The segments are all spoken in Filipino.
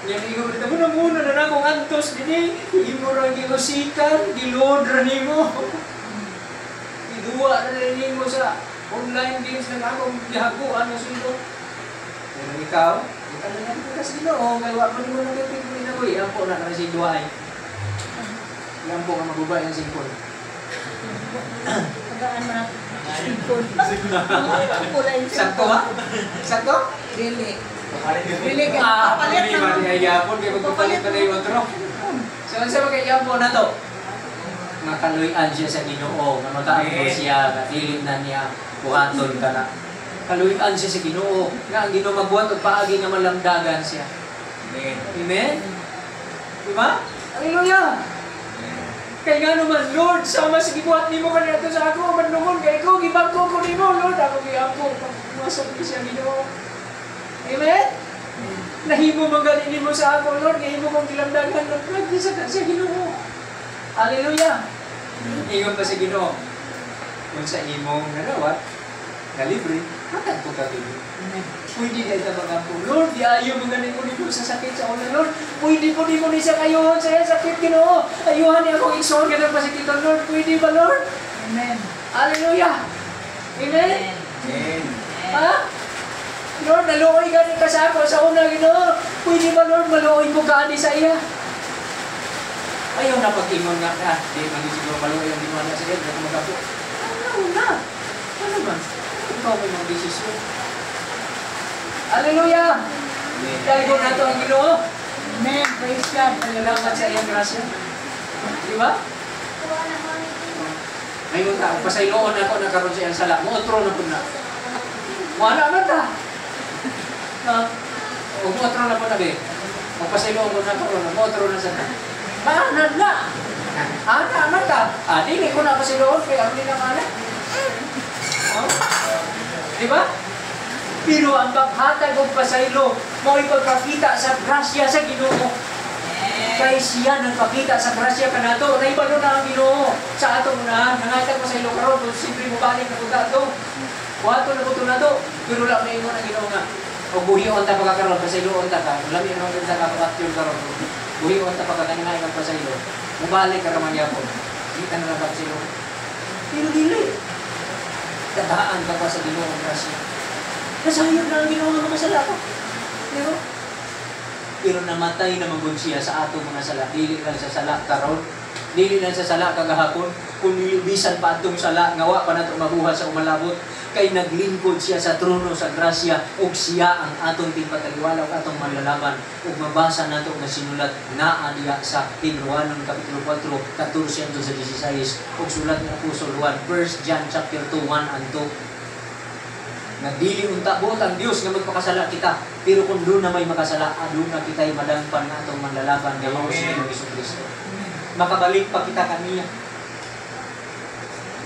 Yan ingon dito muna na akong antos dinhi. Imo ra giusikan, giload ra nimo. Iduwa ra nimo sa online games na akong gihaguan na sundo. Pero ikaw, ikaw ka sa Ginoo, kay wa man mo nang pipili na koy, ampo na si duay. Ampo ka magubay ang singkon. Pagaan man singkon. Sakto ha? Sakto? Dili. Dili ka. Palit na. Dili yapon kay magpapalit pa yung otro. So unsa ba kay yapon na to? Makaluyan siya sa Ginoo, nga makaangko siya, nga dili na niya buhaton ka na. Kaluyan siya sa Ginoo, nga ang Ginoo magbuhat og paagi nga malamdagan siya. Amen. Amen. Diba? Hallelujah. Kaya nga naman, Lord, sama sa gibuhat nimo kanina to sa ako, manungon kay ko, gibangko ko nimo, Lord, ako giyampo, pagmasok ko siya Ginoo. Amen? Nahimo man ganin nimo sa ako, Lord, nahimo kong gilamdagan, Lord, nagdisa ka sa Ginoo. Hallelujah. Ingon pa sa Ginoo. Kung sa imong narawat, na libre, hatag ko ka libre. Pwede na ito mga po. Lord, ayaw mo ganin ko nito sa sakit sa ulan, Lord. Pwede po di mo ni sa kayoon sa sakit, Ginoo. Ayuhan niya akong ikson, ganun pa sa kito, Lord. Pwede ba, Lord? Amen. Hallelujah. Amen? Amen. Ha? Lord, naluoy ganin ka sa ako sa una, Ginoo. Pwede ba, Lord, maluoy ko ganin sa iya? Ayaw na pag-ingon nga na, di man siguro maluoy ang ginawa na sa iyo, na magapo. Ano na? Ano man? Ikaw may mga desisyon. Hallelujah! Dahil ko na ito ang Ginoo. Amen. Praise God. Salamat sa iyong grasya. Di ba? Ngayon ta, pasayloon ako nagkaroon sa iyong sala. Muotro na po na. Wala man ta. Muotro na po na be. Pasayloon ko nagkaroon. Muotro na sa ta. Maanan na! Ana man ta. Dili ko na pasayloon. Kaya ang ninamana. Di ba? Pero ang paghatag og pasaylo mo ipagpakita sa grasya sa Ginoo. Kay siya nagpakita sa grasya kanato, naibalo na ang Ginoo sa atong unahan. Nangatag pasaylo karon kung simple mo balik na kuda to. Wato na kuto na to. Pero lang na ingon ang Ginoo nga. O buhion ta pagkakaroon pasayloon ta ka. Lami ano sa kapatyon karon. Buhion ta pagkakaninay kag pasaylo. Mubalik ka raman yapon. Kita na lang pasaylo. Pero dili. Dadaan ka pa sa Ginoo ang grasya. Nasayod na ang Ginoo nga mga sala ko. Pero, namatay na magod siya sa atong mga sala. Dili lang sa sala karon, dili lang sa sala kagahapon, kung bisan pa atong sala, ngawa pa nato mabuhat sa umalabot, kay naglingkod siya sa trono sa grasya, ug siya ang atong tingpataliwala ug atong manlalaban. Ug mabasa nato nga sinulat naa diha sa Hebrewanon kapitulo 4, 14 hangtod sa 16, ug sulat ni Apostol Juan, 1 John chapter 2, 1 and 2. Na dili unta buot ang Dios nga magpakasala kita, pero kung doon na may makasala, doon na kita'y madampan na itong manlalaban ng mga Panginoong Jesucristo. Makabalik pa kita kaniya.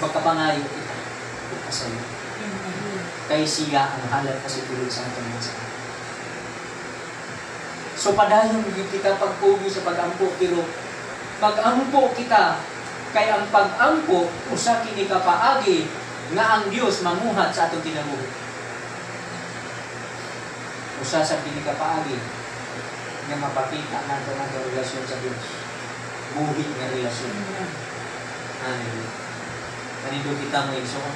Magkapangayo kita. Ipasaya. Kay siya ang halat kasi tuloy sa ating mga. So padayon kita pagpugi sa pag-ampo, pero pag-ampo kita, kay ang pag-ampo, usa kini kapaagi nga ang Dios manguhat sa atong kinabuhi. Usa sa pinikapaagi nga mapakita nato ang relasyon sa Dios. Buhi nga relasyon. Amen. Kanino kita mo igsoon?